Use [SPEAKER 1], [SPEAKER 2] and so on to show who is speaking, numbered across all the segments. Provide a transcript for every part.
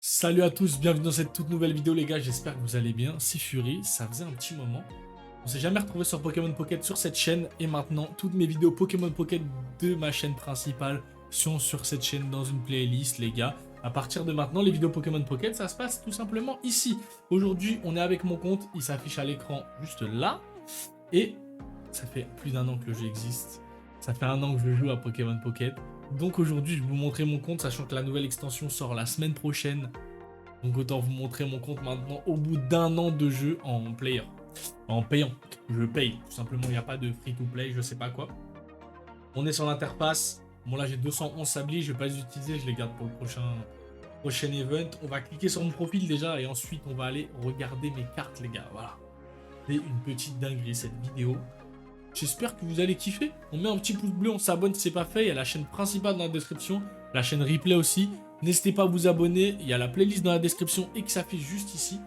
[SPEAKER 1] Salut à tous, bienvenue dans cette toute nouvelle vidéo les gars, j'espère que vous allez bien. C'est Fury, ça faisait un petit moment. On s'est jamais retrouvé sur Pokémon Pocket sur cette chaîne et maintenant toutes mes vidéos Pokémon Pocket de ma chaîne principale sont sur cette chaîne dans une playlist les gars. À partir de maintenant, les vidéos Pokémon Pocket, ça se passe tout simplement ici. Aujourd'hui, on est avec mon compte, il s'affiche à l'écran juste là. Et ça fait plus d'un an que j'existe. Ça fait un an que je joue à Pokémon Pocket. Donc aujourd'hui, je vais vous montrer mon compte, sachant que la nouvelle extension sort la semaine prochaine. Donc autant vous montrer mon compte maintenant au bout d'un an de jeu en player. En payant. Je paye. Tout simplement, il n'y a pas de free to play, je sais pas quoi. On est sur l'interface. Bon là, j'ai 211 sabliers, je vais pas les utiliser, je les garde pour le prochain event. On va cliquer sur mon profil déjà et ensuite on va aller regarder mes cartes les gars. Voilà. C'est une petite dinguerie cette vidéo. J'espère que vous allez kiffer. On met un petit pouce bleu, on s'abonne si c'est pas fait. Il y a la chaîne principale dans la description, la chaîne replay aussi. N'hésitez pas à vous abonner. Il y a la playlist dans la description et qui s'affiche juste ici.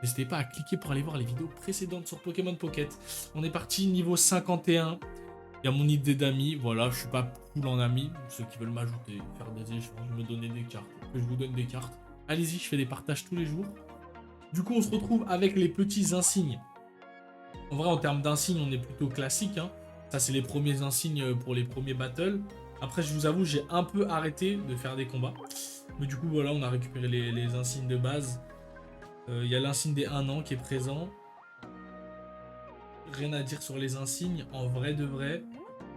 [SPEAKER 1] N'hésitez pas à cliquer pour aller voir les vidéos précédentes sur Pokémon Pocket. On est parti niveau 51. Il y a mon idée d'amis. Voilà, je suis pas cool en amis. Ceux qui veulent m'ajouter, faire des échanges, me donner des cartes, que je vous donne des cartes. Allez-y, je fais des partages tous les jours. Du coup, on se retrouve avec les petits insignes. En vrai, en termes d'insignes, on est plutôt classique. Hein. Ça, c'est les premiers insignes pour les premiers battles. Après, je vous avoue, j'ai un peu arrêté de faire des combats. Mais du coup, voilà, on a récupéré les insignes de base. Il y a l'insigne des 1 an qui est présent. Rien à dire sur les insignes. En vrai de vrai,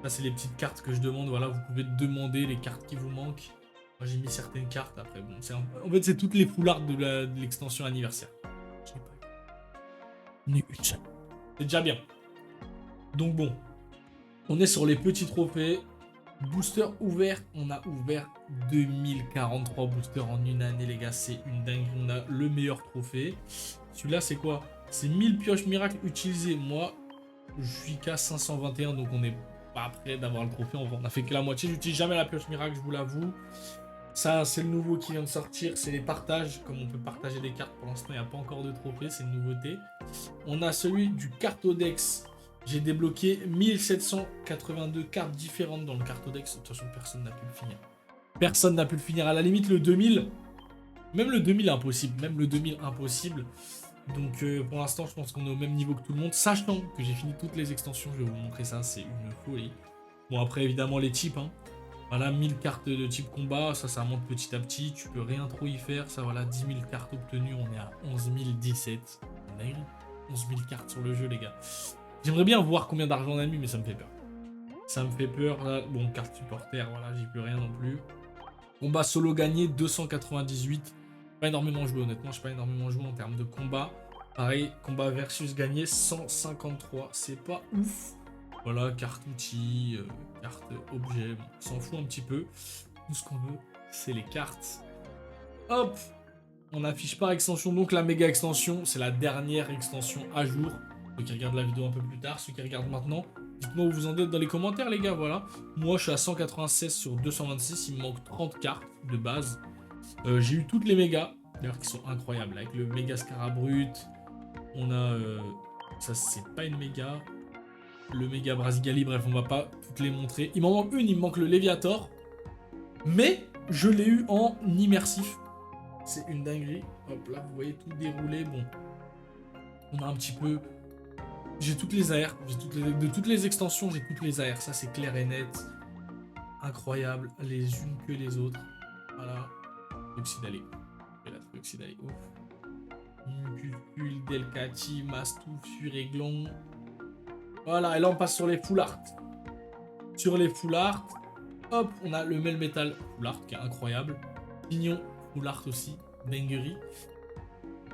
[SPEAKER 1] là, c'est les petites cartes que je demande. Voilà, vous pouvez demander les cartes qui vous manquent. Moi, j'ai mis certaines cartes. Après, bon, en fait, c'est toutes les foulards de l'extension anniversaire. Je n'ai pas ni une seule. C'est déjà bien. Donc bon, on est sur les petits trophées. Booster ouvert, on a ouvert 2043 boosters en une année les gars, c'est une dinguerie, on a le meilleur trophée. Celui-là c'est quoi? C'est 1000 pioches miracles utilisées. Moi, je suis qu'à 521, donc on n'est pas prêt d'avoir le trophée. On a fait que la moitié, j'utilise jamais la pioche miracle, je vous l'avoue. Ça, c'est le nouveau qui vient de sortir, c'est les partages. Comme on peut partager des cartes, pour l'instant, il n'y a pas encore de trophée, c'est une nouveauté. On a celui du Cartodex. J'ai débloqué 1782 cartes différentes dans le Cartodex. De toute façon, personne n'a pu le finir. Personne n'a pu le finir. À la limite, le 2000. Même le 2000 est impossible. Même le 2000 impossible. Donc, pour l'instant, je pense qu'on est au même niveau que tout le monde. Sachant que j'ai fini toutes les extensions, je vais vous montrer ça. C'est une folie. Bon, après, évidemment, les types. Hein. Voilà, 1000 cartes de type combat, ça monte petit à petit, tu peux rien trop y faire, ça voilà, 10 000 cartes obtenues, on est à 11 017. On a eu 11 000 cartes sur le jeu les gars. J'aimerais bien voir combien d'argent on a mis, mais ça me fait peur. Ça me fait peur, là. Bon, carte supporter, voilà, j'y peux rien non plus. Combat solo gagné, 298. Pas énormément joué, honnêtement, je n'ai pas énormément joué en termes de combat. Pareil, combat versus gagné, 153, c'est pas ouf. Voilà, carte outil, carte objet, bon, on s'en fout un petit peu. Tout ce qu'on veut, c'est les cartes. Hop, on affiche par extension, donc la méga extension, c'est la dernière extension à jour. Ceux qui regardent la vidéo un peu plus tard, ceux qui regardent maintenant, dites-moi où vous en êtes dans les commentaires les gars, voilà. Moi je suis à 196 sur 226, il me manque 30 cartes de base. J'ai eu toutes les mégas, d'ailleurs qui sont incroyables, avec le méga Scarabrut. On a, ça c'est pas une méga. Le méga Brasigali, bref, on va pas toutes les montrer. Il m'en manque une, il me manque le Léviator. Mais je l'ai eu en immersif. C'est une dinguerie. Hop là, vous voyez tout déroulé. Bon, on a un petit peu... J'ai toutes les AR. De toutes les extensions, j'ai toutes les AR. Ça, c'est clair et net. Incroyable. Les unes que les autres. Voilà. Oxydalé. Et la Oxydalé. Ouf. Mucuscule, Delcati, Mastouf, Furéglon. Voilà, et là on passe sur les full art. Sur les full art, hop, on a le Melmetal full art qui est incroyable. Pignon full art aussi, dinguerie.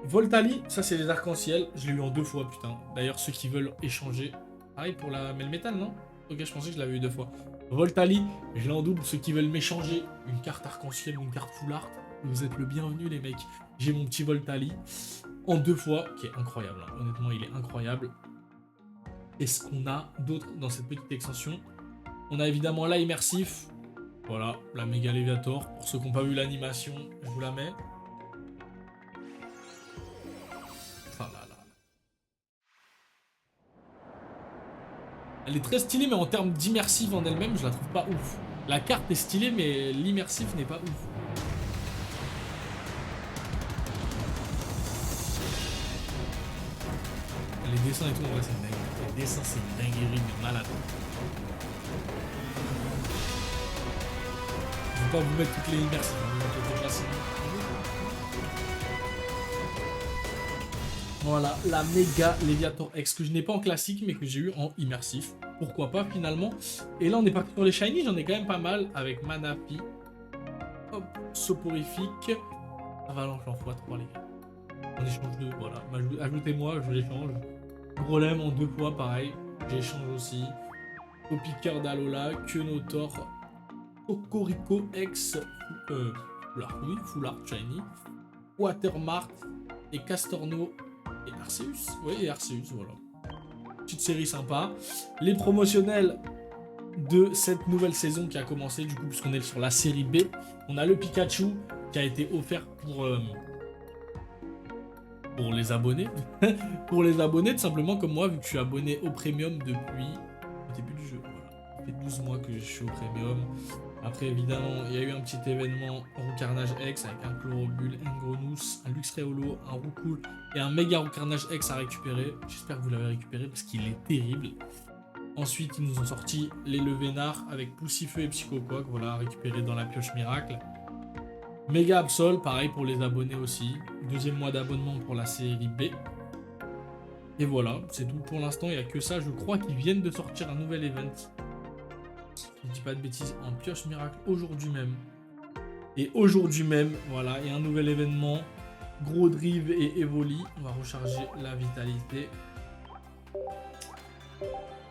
[SPEAKER 1] Voltali, ça c'est les arcs-en-ciel. Je l'ai eu en 2 fois, putain. D'ailleurs, ceux qui veulent échanger. Pareil pour la Melmetal, non? Ok, je pensais que je l'avais eu 2 fois. Voltali, je l'ai en double. Ceux qui veulent m'échanger une carte arc-en-ciel ou une carte full art, vous êtes le bienvenu, les mecs. J'ai mon petit Voltali en 2 fois, qui est incroyable. Hein. Honnêtement, il est incroyable. Est-ce qu'on a d'autres dans cette petite extension? On a évidemment la immersif. Voilà, la méga Léviator. Pour ceux qui n'ont pas vu l'animation, je vous la mets. Enfin, là. Elle est très stylée, mais en termes d'immersif en elle-même, je la trouve pas ouf. La carte est stylée, mais l'immersif n'est pas ouf. Les dessins et tout, en vrai, c'est une dinguerie. Les dessins, c'est une dinguerie de malade. Je vais pas vous mettre toutes les immersives, hein, vous inquiétez pas, sinon. Voilà, la méga Léviator X que je n'ai pas en classique mais que j'ai eu en immersif. Pourquoi pas finalement. Et là on est parti sur les shiny, j'en ai quand même pas mal avec Manapi. Hop, Soporifique. Avalanche en x3 les gars. On échange 2, voilà. Ajoutez-moi, je l'échange. Golem en 2 fois, pareil. J'échange aussi. Au piqueur d'Alola, Quenotor, Cocorico X, Foulard, oui, Foulard Shiny, Watermark et Castorno et Arceus. Oui, et Arceus, voilà. Petite série sympa. Les promotionnels de cette nouvelle saison qui a commencé, du coup, puisqu'on est sur la série B. On a le Pikachu qui a été offert pour les abonnés. Pour les abonnés, tout simplement comme moi, vu que je suis abonné au Premium depuis le début du jeu. Voilà. Ça fait 12 mois que je suis au Premium. Après, évidemment, il y a eu un petit événement Roucarnage X avec un Chlorobule, un Gronous, un Luxray-Holo, un Roucoule et un méga Roucarnage X à récupérer. J'espère que vous l'avez récupéré parce qu'il est terrible. Ensuite, ils nous ont sorti les Levénards avec Poussifeu et Psychoquack, voilà, à récupérer dans la pioche miracle. Méga Absol, pareil pour les abonnés aussi. Deuxième mois d'abonnement pour la série B. Et voilà, c'est tout pour l'instant, il n'y a que ça. Je crois qu'ils viennent de sortir un nouvel event. Je ne dis pas de bêtises, en pioche miracle aujourd'hui même. Et aujourd'hui même, voilà, il y a un nouvel événement. Gros Drive et Evoli. On va recharger la vitalité.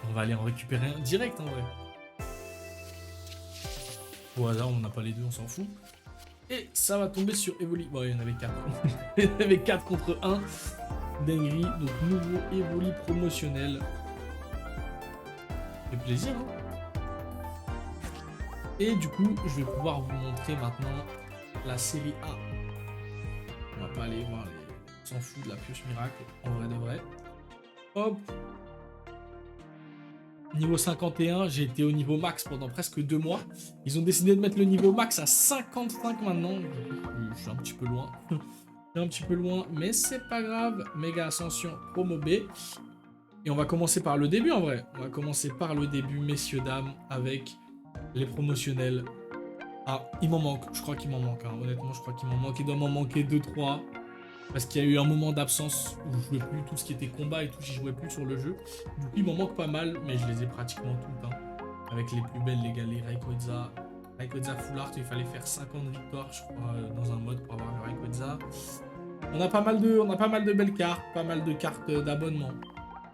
[SPEAKER 1] On va aller en récupérer un direct en vrai. Au hasard, on n'a pas les deux, on s'en fout. Et ça va tomber sur Evoli. Bon, il y en avait 4. Il y en avait 4 contre 1. Dinguerie. Donc, nouveau Evoli promotionnel. Ça fait plaisir, hein. Et du coup, je vais pouvoir vous montrer maintenant la série A. On va pas aller voir les... On s'en fout de la pioche miracle, en vrai de vrai. Hop. Niveau 51, j'ai été au niveau max pendant presque 2 mois. Ils ont décidé de mettre le niveau max à 55 maintenant. Je suis un petit peu loin. Je suis un petit peu loin, mais c'est pas grave. Méga Ascension promo B. Et on va commencer par le début en vrai. On va commencer par le début, messieurs, dames, avec les promotionnels. Ah, il m'en manque. Je crois qu'il m'en manque. Hein. Honnêtement, je crois qu'il m'en manque. Il doit m'en manquer 2-3. Parce qu'il y a eu un moment d'absence où je jouais plus tout ce qui était combat et tout, j'y jouais plus sur le jeu. Du coup, il m'en manque pas mal, mais je les ai pratiquement toutes. Hein. Avec les plus belles, les gars, les Rayquaza. Rayquaza Full Art, il fallait faire 50 victoires, je crois, dans un mode pour avoir le Rayquaza. On a pas mal de belles cartes, pas mal de cartes d'abonnement.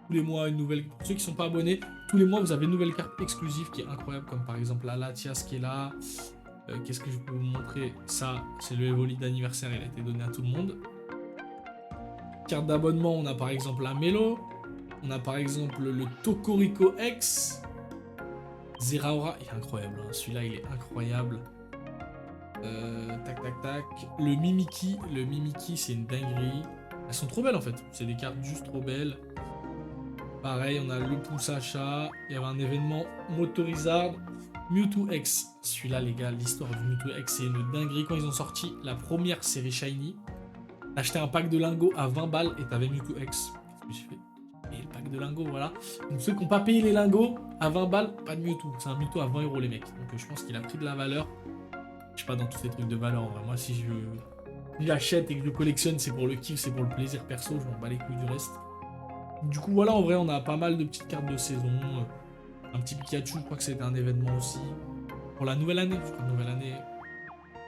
[SPEAKER 1] Tous les mois, une nouvelle. Pour ceux qui sont pas abonnés, tous les mois, vous avez une nouvelle carte exclusive qui est incroyable, comme par exemple la Latias qui est là. Qu'est-ce que je peux vous montrer? Ça, c'est le Evoli d'anniversaire, il a été donné à tout le monde. Carte d'abonnement, on a par exemple la Melo, on a par exemple le Tokorico X, Zeraora, il est incroyable, hein. Celui-là il est incroyable. Tac tac tac, le Mimiki c'est une dinguerie. Elles sont trop belles en fait, c'est des cartes juste trop belles. Pareil, on a le Poussacha, il y avait un événement Motorizard, Mewtwo X. Celui-là les gars, l'histoire du Mewtwo X c'est une dinguerie. Quand ils ont sorti la première série Shiny, t'achetais un pack de lingots à 20 balles et t'avais Mewtwo X. Qu'est-ce que j'ai fait? Et le pack de lingots, voilà. Donc ceux qui n'ont pas payé les lingots à 20 balles, pas de Mewtwo. C'est un Mewtwo à 20 € les mecs. Donc je pense qu'il a pris de la valeur. Je suis pas dans tous ces trucs de valeur en vrai. Moi si j'achète et que je collectionne, c'est pour le kiff, c'est pour le plaisir perso. Je m'en bats les couilles du reste. Du coup voilà, en vrai on a pas mal de petites cartes de saison. Un petit Pikachu, je crois que c'était un événement aussi. Pour la nouvelle année, je crois, nouvelle année.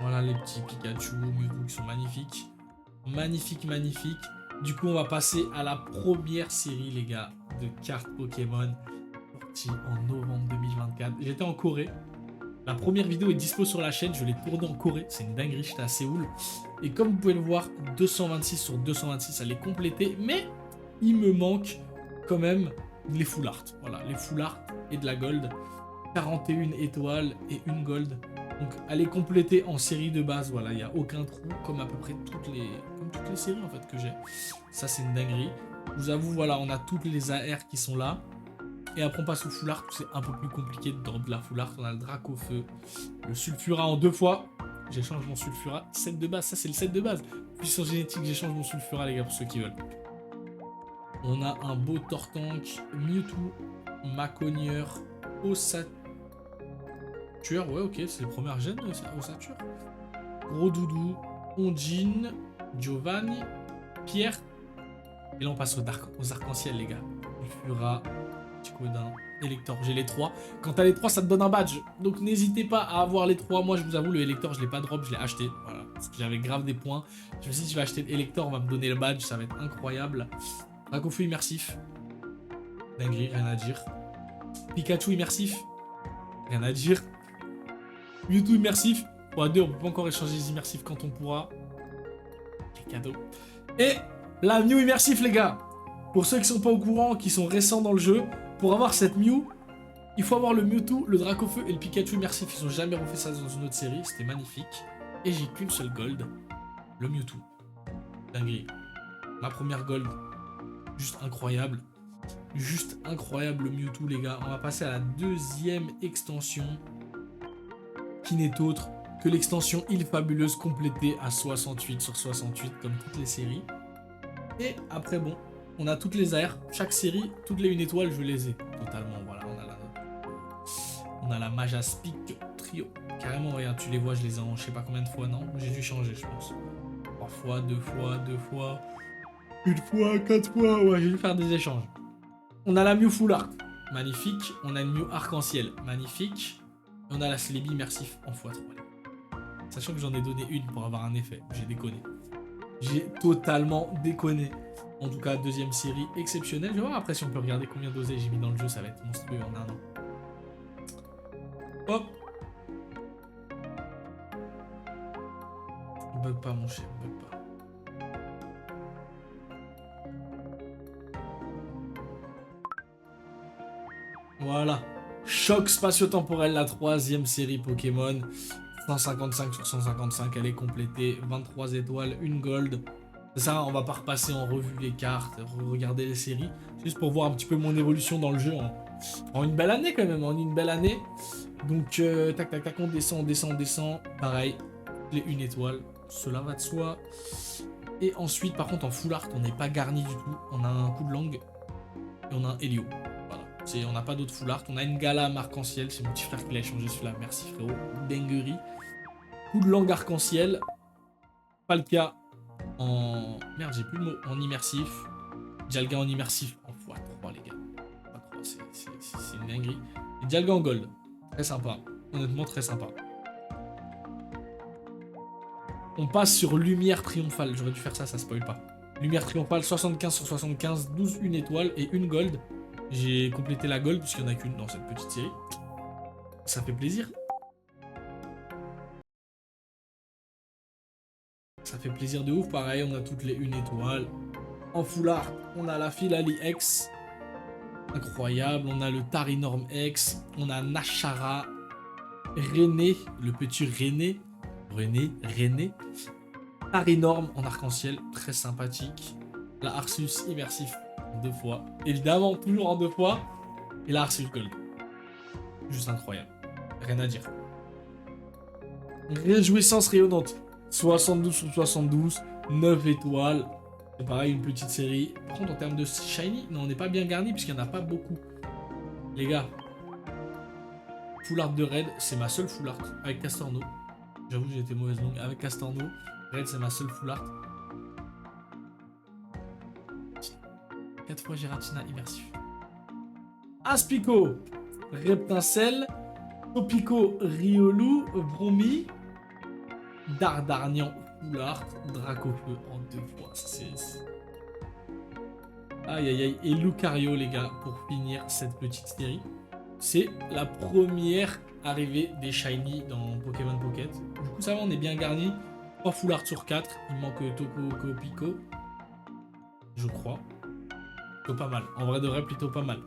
[SPEAKER 1] Voilà les petits Pikachu, Mewtwo qui sont magnifiques. Magnifique, magnifique. Du coup, on va passer à la première série, les gars, de cartes Pokémon sortie en novembre 2024. J'étais en Corée. La première vidéo est dispo sur la chaîne. Je l'ai tournée en Corée. C'est une dinguerie. J'étais à Séoul. Et comme vous pouvez le voir, 226 sur 226, elle est complétée. Mais il me manque quand même les full art. Voilà, les full art et de la gold. 41 étoiles et une gold. Donc elle est complétée en série de base, voilà, il n'y a aucun trou, comme à peu près toutes les séries en fait que j'ai. Ça c'est une dinguerie. Je vous avoue, voilà, on a toutes les AR qui sont là. Et après on passe au full art, c'est un peu plus compliqué dans de la full art. On a le Dracofeu, le Sulfura en 2 fois. J'échange mon Sulfura, set de base, ça c'est le set de base. Puissance génétique, j'échange mon Sulfura les gars pour ceux qui veulent. On a un beau Tortank, Mewtwo, Maconier, Ossature. Ouais, ok, c'est le premier gène, Ossature. Gros Doudou, Ondine, Giovanni, Pierre. Et là, on passe aux arcs-en-ciel, les gars. Fura, Ticodin, Elector. J'ai les 3. Quand t'as les 3, ça te donne un badge. Donc n'hésitez pas à avoir les 3. Moi, je vous avoue, le Elector, je l'ai pas drop, je l'ai acheté. Voilà. Parce que j'avais grave des points. Je me suis dit, je vais acheter Elector, on va me donner le badge. Ça va être incroyable. Dracofeu immersif. Dinguerie, rien à dire. Pikachu immersif. Rien à dire. Mewtwo immersif. Bon, à deux, on peut pas encore échanger les immersifs quand on pourra. Quel cadeau. Et la Mew immersif, les gars. Pour ceux qui sont pas au courant, qui sont récents dans le jeu, pour avoir cette Mew, il faut avoir le Mewtwo, le Dracofeu et le Pikachu immersif. Ils ont jamais refait ça dans une autre série, c'était magnifique. Et j'ai qu'une seule gold, le Mewtwo. Dinguerie. Ma première gold, juste incroyable. Juste incroyable le Mewtwo, les gars. On va passer à la deuxième extension, qui n'est autre que l'extension Île Fabuleuse complétée à 68 sur 68, comme toutes les séries. Et après, bon, on a toutes les AR. Chaque série, toutes les 1 étoile, je les ai totalement. Voilà, on a la Majaspic Trio. Carrément, regarde, tu les vois, je les ai en je sais pas combien de fois, non? J'ai dû changer, je pense. 3 fois, 2 fois, 2 fois, 1 fois, 4 fois. Ouais, j'ai dû faire des échanges. On a la Mew Full Art. Magnifique. On a une Mew Arc-en-Ciel. Magnifique. Et on a la Celebi immersif en x3. Sachant que j'en ai donné une pour avoir un effet. J'ai déconné. J'ai totalement déconné. En tout cas, deuxième série exceptionnelle. Je vais voir après si on peut regarder combien d'osés j'ai mis dans le jeu. Ça va être monstrueux en un an. Hop. Bug pas, mon cher. Bug pas. Voilà. Choc spatio-temporel, la troisième série Pokémon. 155 sur 155, elle est complétée. 23 étoiles, une gold. Ça, on va pas repasser en revue les cartes, regarder les séries. Juste pour voir un petit peu mon évolution dans le jeu. En une belle année quand même, en une belle année. Donc, tac, tac, tac, on descend, on descend, on descend. Pareil, les 1 étoile. Cela va de soi. Et ensuite, par contre, en full art, on n'est pas garni du tout. On a un coup de langue et on a un Helio. On n'a pas d'autres full art. On a une Gala arc-en-ciel. C'est mon petit frère qui l'a échangé celui-là. Merci frérot. Dinguerie. Coup de langue arc-en-ciel. Palkia en... Merde, j'ai plus le mot. En immersif. Dialga en immersif. En x3, les gars. C'est une dinguerie. Et Dialga en gold. Très sympa. Honnêtement, très sympa. On passe sur Lumière Triomphale. J'aurais dû faire ça, ça spoil pas. Lumière Triomphale, 75 sur 75. 12, 1 étoile et une gold. J'ai complété la gold puisqu'il n'y en a qu'une dans cette petite série. Ça fait plaisir. Ça fait plaisir de ouf. Pareil, on a toutes les 1 étoile. En full art, on a la Filali X. Incroyable. On a le Tarinorm X. On a Nashara. René. Le petit René. René. Tarinorm en arc-en-ciel. Très sympathique. La Arceus immersif. 2 fois. Évidemment, toujours en 2 fois. Et la Arceus Gold. Juste incroyable. Rien à dire. Réjouissance rayonnante. 72 sur 72. 9 étoiles. C'est pareil, une petite série. Par contre, en termes de shiny, non, on n'est pas bien garni puisqu'il n'y en a pas beaucoup. Les gars. Full art de Red, c'est ma seule full art. Avec Castorno. J'avoue que j'ai été mauvaise langue. Avec Castorno. Red, c'est ma seule full art. 4 fois Giratina immersif. Aspico, Reptincelle, Topico, Riolu, Bromi, Dardarnian, Full Art, Dracofeu en 2 fois. C'est... Aïe aïe aïe. Et Lucario, les gars, pour finir cette petite série. C'est la première arrivée des Shiny dans Pokémon Pocket. Du coup, ça va, on est bien garni. 3 Full Art sur 4. Il manque Topico, je crois. Plutôt pas mal. En vrai de vrai, plutôt pas mal.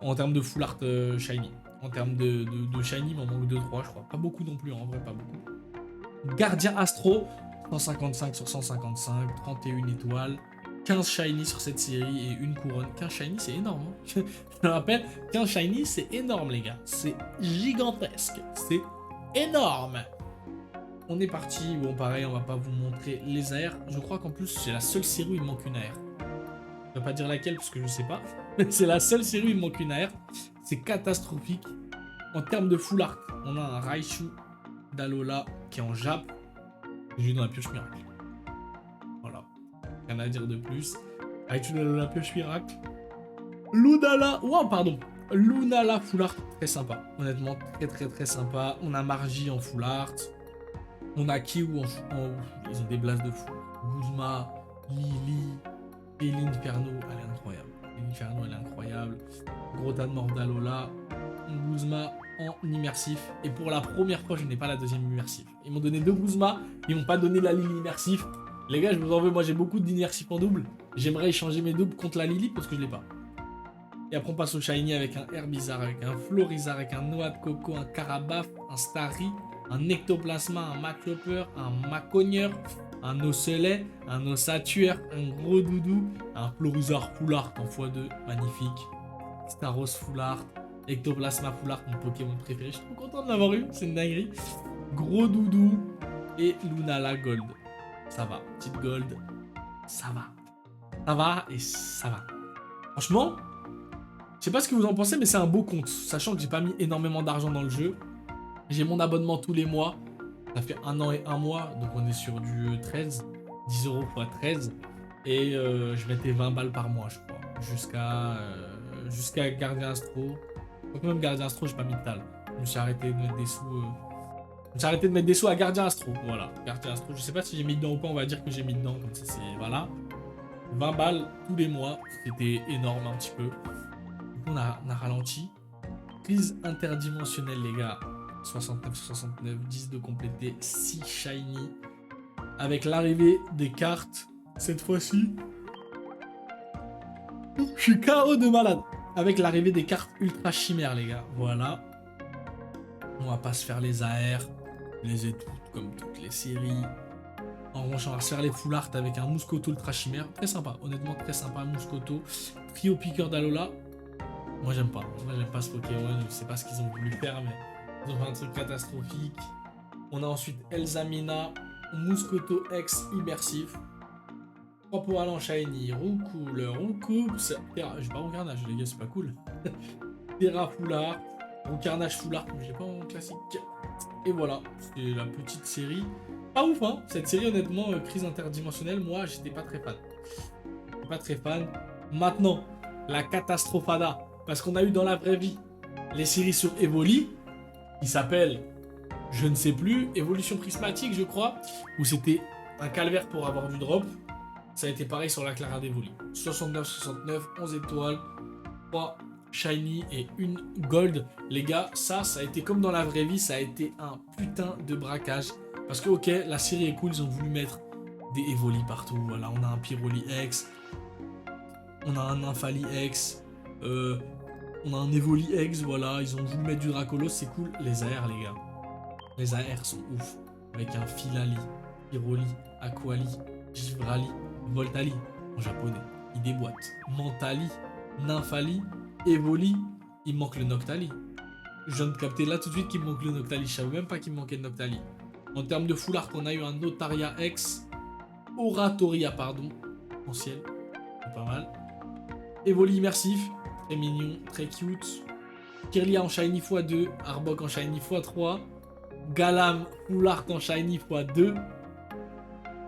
[SPEAKER 1] En termes de full art shiny. En termes de shiny, il m'en manque 2-3, je crois. Pas beaucoup non plus, en vrai, pas beaucoup. Gardien Astro, 155 sur 155, 31 étoiles. 15 shiny sur cette série et une couronne. 15 shiny, c'est énorme. Hein. Je me rappelle, 15 shiny, c'est énorme, les gars. C'est gigantesque. C'est énorme. On est parti. Bon, pareil, on va pas vous montrer les AR. Je crois qu'en plus, c'est la seule série où il manque une AR. Je vais pas dire laquelle parce que je sais pas. C'est la seule série où il me manque une AR. C'est catastrophique. En termes de full art, on a un Raichu d'Alola qui est en Jap. J'ai eu dans la pioche miracle. Voilà. Rien à dire de plus. Raichu d'Alola pioche miracle. Lunala. Wow, pardon. Lunala full art. Très sympa. Honnêtement, très sympa. On a Margie en full art. On a Kiwu ils ont des blasts de fou. Guzma, Lily, et l'Inferno, elle est incroyable. L'Inferno, elle est incroyable. Grota de Mordalola, Guzma en immersif. Et pour la première fois, je n'ai pas la deuxième immersif. Ils m'ont donné 2 Guzma, ils m'ont pas donné la Lily immersif. Les gars, je vous en veux, moi j'ai beaucoup d'immersif en double. J'aimerais échanger mes doubles contre la Lily parce que je l'ai pas. Et après on passe au Shiny avec un Herbizarre, avec un Florizarre, avec un Noix de Coco, un Carabaf, un Starry, un Ectoplasma, un Maclopper, un Macogneur, un Occelet, un Ossatueur, un Gros Doudou, un Florizarre Full Art en x2, magnifique. Staros Full Art, Ectoplasma Full Art, mon Pokémon préféré. Je suis trop content de l'avoir eu, c'est une dinguerie. Gros Doudou et Lunala Gold. Ça va, petite Gold, ça va. Ça va et ça va. Franchement, je sais pas ce que vous en pensez, mais c'est un beau compte. Sachant que j'ai pas mis énormément d'argent dans le jeu. J'ai mon abonnement tous les mois. Ça fait 1 an et 1 mois. Donc on est sur du 13. 10 € x 13. Et je mettais 20 balles par mois, je crois. Jusqu'à Gardien Astro. Donc même Gardien Astro, j'ai pas mis de tal. Je me suis arrêté de mettre des sous. Je me suis arrêté de mettre des sous à Gardien Astro. Voilà. Gardien Astro. Je sais pas si j'ai mis dedans ou pas. On va dire que j'ai mis dedans. Comme ça, c'est. Voilà. 20 balles tous les mois. C'était énorme un petit peu. On a ralenti. Crise interdimensionnelle, les gars. 69, 10 de compléter, 6 shiny. Avec l'arrivée des cartes, cette fois-ci. Je suis KO de malade. Avec l'arrivée des cartes ultra chimères, les gars. Voilà. On va pas se faire les AR. Les ai toutes comme toutes les séries. En revanche, on va se faire les full art avec un Mouscoto ultra chimère. Très sympa, honnêtement, très sympa. Mouscoto. Trio piqueur d'Alola. Moi j'aime pas. Moi j'aime pas ce Pokémon. Je sais pas ce qu'ils ont voulu faire, mais ils ont fait un truc catastrophique. On a ensuite Elzamina, Mouscoto X immersif. 3 Poal en shiny, Roucoule, Roucoups. J'ai pas Roucarnage, les gars, c'est pas cool. Terra Foulard, Roucarnage Foulard, j'ai pas en classique. Et voilà, c'est la petite série. Pas ouf, hein. Cette série, honnêtement, crise interdimensionnelle, moi j'étais pas très fan. J'étais pas très fan. Maintenant, la Catastrophada. Parce qu'on a eu dans la vraie vie les séries sur Evoli, qui s'appellent, je ne sais plus, Évolution Prismatique, je crois, où c'était un calvaire pour avoir du drop. Ça a été pareil sur la Clara d'Evoli. 69, 11 étoiles, 3 shiny et 1 gold. Les gars, ça a été comme dans la vraie vie, ça a été un putain de braquage. Parce que, ok, la série est cool, ils ont voulu mettre des Evoli partout. Voilà, on a un Pyroli X, on a un Nymphali X, on a un Evoli X, voilà, ils ont voulu mettre du Dracolos, c'est cool. Les AR, les gars. Les AR sont ouf. Avec un Filali, Pyroli, Aquali, Givrali, Voltali, en japonais. Il déboîte. Mentali, Nymphali, Evoli, il manque le Noctali. Je viens de capter là tout de suite qu'il me manque le Noctali. Je savais même pas qu'il me manquait le Noctali. En termes de full art, on a eu un Notaria X, Oratoria, pardon, en ciel. C'est pas mal. Evoli immersif. Très mignon, très cute. Kirlia en shiny x2, Arbok en shiny x3, Galam full art en shiny x2,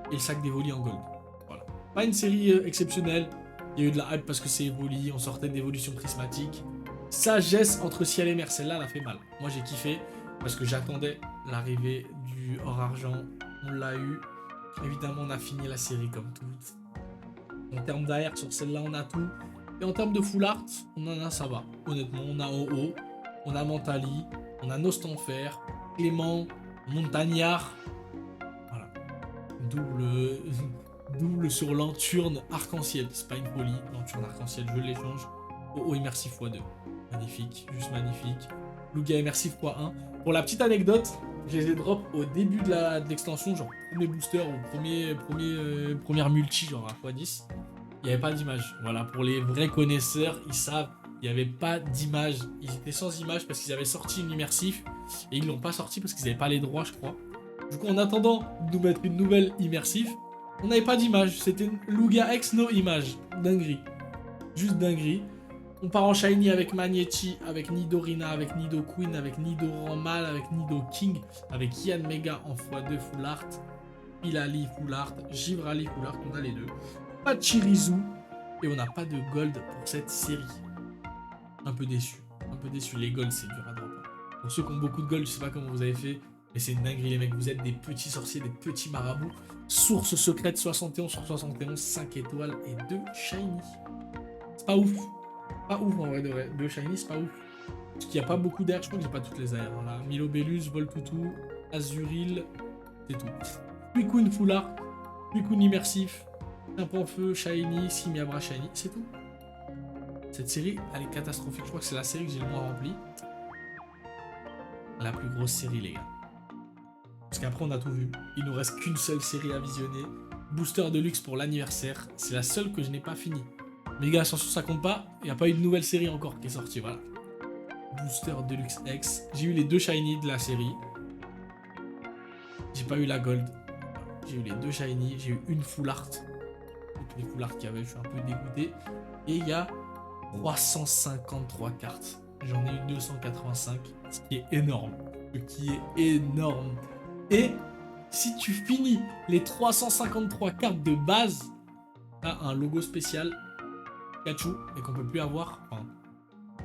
[SPEAKER 1] et le sac d'Evoli en gold. Voilà. Pas une série exceptionnelle, il y a eu de la hype parce que c'est Evoli, on sortait d'évolution prismatique. Sagesse entre ciel et mer, celle-là elle a fait mal. Moi j'ai kiffé parce que j'attendais l'arrivée du hors argent, on l'a eu. Évidemment on a fini la série comme toutes. En termes d'AR sur celle-là on a tout. Et en termes de full art, on en a, ça va. Honnêtement, on a OO, on a Mentali, on a Nostanfer, Clément, Montagnard. Voilà. Double sur Lanturne Arc-en-Ciel. C'est pas une folie. Lanturne Arc-en-Ciel, je l'échange. OO immersif x2. Magnifique, juste magnifique. Lugia immersif x1. Pour la petite anecdote, je les ai drop au début de l'extension, genre premier booster ou première multi, genre à x10. Il n'y avait pas d'image. Voilà, pour les vrais connaisseurs, ils savent, il n'y avait pas d'image. Ils étaient sans image parce qu'ils avaient sorti une immersif et ils l'ont pas sorti parce qu'ils n'avaient pas les droits, je crois. Du coup, en attendant de nous mettre une nouvelle immersif, on n'avait pas d'image. C'était Lugia X no image. Dinguerie. Juste dinguerie. On part en Shiny avec Magnetti, avec Nidorina, avec Nidoqueen, avec Nidoranmal, avec Nidoking, avec Yann Mega en x2 Full Art, Pilali Full Art, Givrali Full Art, on a les deux. Pas de Chirizu, et on n'a pas de Gold pour cette série. Un peu déçu. Les Golds, c'est dur à drop. Pour ceux qui ont beaucoup de Gold, je sais pas comment vous avez fait, mais c'est une dinguerie les mecs, vous êtes des petits sorciers, des petits marabouts. Source secrète 71 sur 71, 5 étoiles et 2 Shiny. C'est pas ouf. Pas ouf en vrai de vrai. 2 Shiny, c'est pas ouf. Parce qu'il n'y a pas beaucoup d'air, je crois que j'ai pas toutes les airs. Voilà. Milobellus, Voltutu, Azuril, c'est tout. Suicune Full Art, Suicune Immersif, Feu, Shiny, Simiabra Shiny, c'est tout. Cette série, elle est catastrophique. Je crois que c'est la série que j'ai le moins remplie. La plus grosse série, les gars. Parce qu'après, on a tout vu. Il nous reste qu'une seule série à visionner. Booster de luxe pour l'anniversaire. C'est la seule que je n'ai pas finie. Mais gars, attention, ça compte pas. Il n'y a pas eu de nouvelle série encore qui est sortie, voilà. Booster Deluxe X. J'ai eu les 2 Shiny de la série. J'ai pas eu la Gold. J'ai eu les 2 Shiny. J'ai eu une Full Art. Toutes les Full Art qu'il y avait, je suis un peu dégoûté. Et il y a 353 cartes. J'en ai eu 285. Ce qui est énorme. Ce qui est énorme. Et si tu finis les 353 cartes de base, t'as un logo spécial Pikachu et qu'on peut plus avoir. Enfin,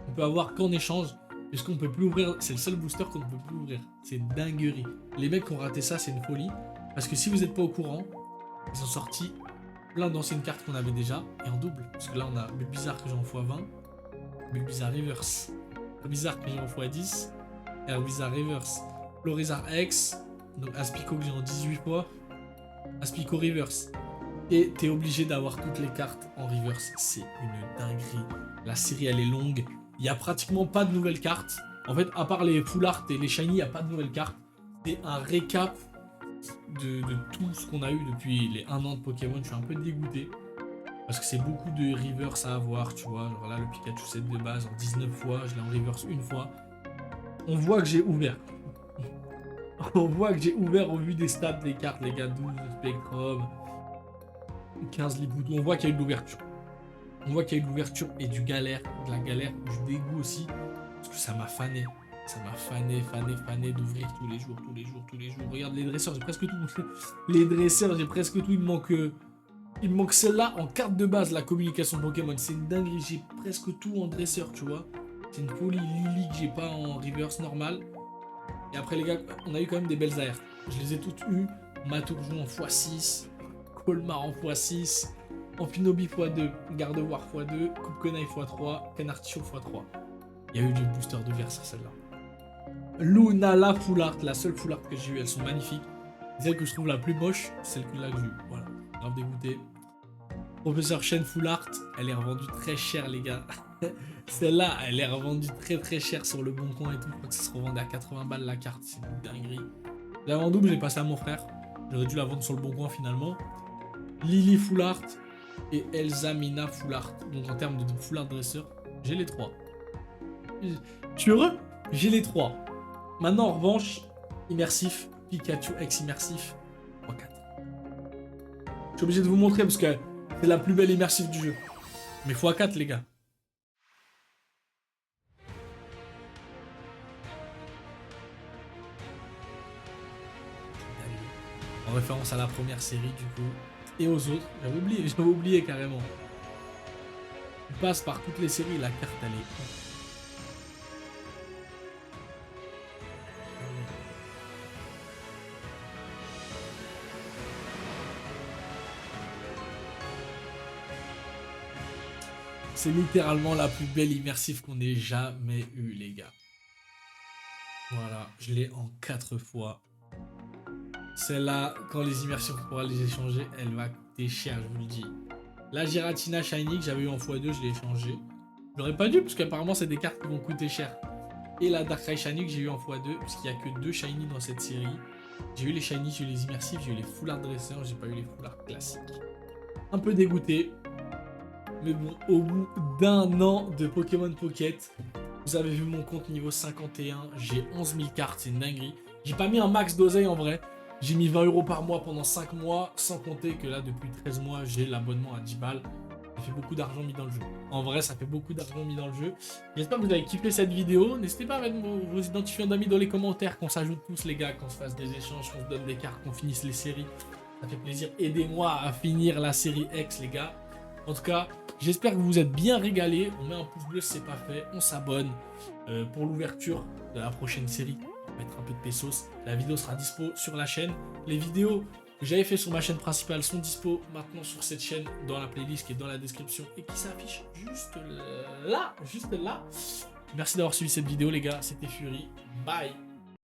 [SPEAKER 1] on peut avoir qu'en échange. Puisqu'on peut plus ouvrir. C'est le seul booster qu'on ne peut plus ouvrir. C'est une dinguerie. Les mecs qui ont raté ça, c'est une folie. Parce que si vous n'êtes pas au courant, ils ont sorti plein d'anciennes cartes qu'on avait déjà et en double. Parce que là, on a Bulbizarre que j'ai en x20, Bulbizarre Reverse, Bulbizarre que j'ai en x10, et Bulbizarre Reverse, Florizarre X, donc Aspico que j'ai en 18 fois, Aspico Reverse. Et t'es obligé d'avoir toutes les cartes en reverse. C'est une dinguerie. La série, elle est longue. Il n'y a pratiquement pas de nouvelles cartes. En fait, à part les Full Art et les Shiny, il n'y a pas de nouvelles cartes. C'est un récap de tout ce qu'on a eu depuis les 1 an de Pokémon. Je suis un peu dégoûté. Parce que c'est beaucoup de reverse à avoir, tu vois. Genre là, le Pikachu 7 de base en 19 fois. Je l'ai en reverse une fois. On voit que j'ai ouvert. On voit que j'ai ouvert au vu des stats des cartes, les gars. 12 de Spectrum, 15 Lipoudou. On voit qu'il y a eu de l'ouverture. On voit qu'il y a eu de l'ouverture et du galère, de la galère, du dégoût aussi. Parce que ça m'a fané. Ça m'a fané d'ouvrir tous les jours. Regarde les dresseurs, j'ai presque tout. Les dresseurs, j'ai presque tout. Il me manque celle-là en carte de base, la communication Pokémon. C'est une dinguerie, j'ai presque tout en dresseur, tu vois. C'est une folie. Lily que j'ai pas en reverse normal. Et après, les gars, on a eu quand même des belles AR. Je les ai toutes eues. Matourjou en x6. Colmar en x6. Amphinobi x2. Gardevoir x2. Coupe-Conaille x3. Canartichaud x3. Il y a eu du booster de verre sur celle-là. Lunala Full Art, la seule Full Art que j'ai eue, elles sont magnifiques. Celle que je trouve la plus moche, celle que là que j'ai eue. Voilà, grave dégoûté. Professeur Chen Full Art, elle est revendue très cher, les gars. Celle-là, elle est revendue très cher sur le bon coin et tout. Je crois que ça se revendait à 80 balles la carte, c'est une dinguerie. La en double, j'ai passé à mon frère. J'aurais dû la vendre sur le bon coin finalement. Lily Full Art et Elsa Mina Full Art. Donc en termes de Full Art dresseur, j'ai les 3. Je suis heureux, j'ai les 3. Maintenant, en revanche, immersif, Pikachu X immersif, x4. Je suis obligé de vous montrer parce que c'est la plus belle immersive du jeu. Mais x4, les gars. En référence à la première série, du coup. Et aux autres. J'avais oublié carrément. On passe par toutes les séries, la carte, elle est... C'est littéralement la plus belle immersive qu'on ait jamais eue, les gars. Voilà, je l'ai en 4 fois. Celle-là, quand les immersions, on pourra les échanger, elle va coûter cher, je vous le dis. La Giratina Shiny que j'avais eu en x2, je l'ai échangé. J'aurais pas dû, parce qu'apparemment, c'est des cartes qui vont coûter cher. Et la Darkrai Shiny que j'ai eu en x2, puisqu'il n'y a que 2 Shiny dans cette série. J'ai eu les Shiny, j'ai eu les immersifs, j'ai eu les Full Art Dresseurs, j'ai pas eu les Full Art classiques. Un peu dégoûté. Mais bon, au bout d'un an de Pokémon Pocket, vous avez vu mon compte niveau 51, j'ai 11 000 cartes, c'est une dinguerie. J'ai pas mis un max d'oseille en vrai. J'ai mis 20 € par mois pendant 5 mois, sans compter que là, depuis 13 mois, j'ai l'abonnement à 10 balles. ça fait beaucoup d'argent mis dans le jeu. En vrai, ça fait beaucoup d'argent mis dans le jeu. J'espère que vous avez kiffé cette vidéo. N'hésitez pas à mettre vos identifiants d'amis dans les commentaires, qu'on s'ajoute tous les gars, qu'on se fasse des échanges, qu'on se donne des cartes, qu'on finisse les séries. Ça fait plaisir. Aidez-moi à finir la série X, les gars. En tout cas, j'espère que vous vous êtes bien régalés. On met un pouce bleu si c'est pas fait. On s'abonne pour l'ouverture de la prochaine série. On va mettre un peu de pesos. La vidéo sera dispo sur la chaîne. Les vidéos que j'avais fait sur ma chaîne principale sont dispo maintenant sur cette chaîne dans la playlist qui est dans la description et qui s'affiche juste là. Merci d'avoir suivi cette vidéo, les gars. C'était Fury. Bye.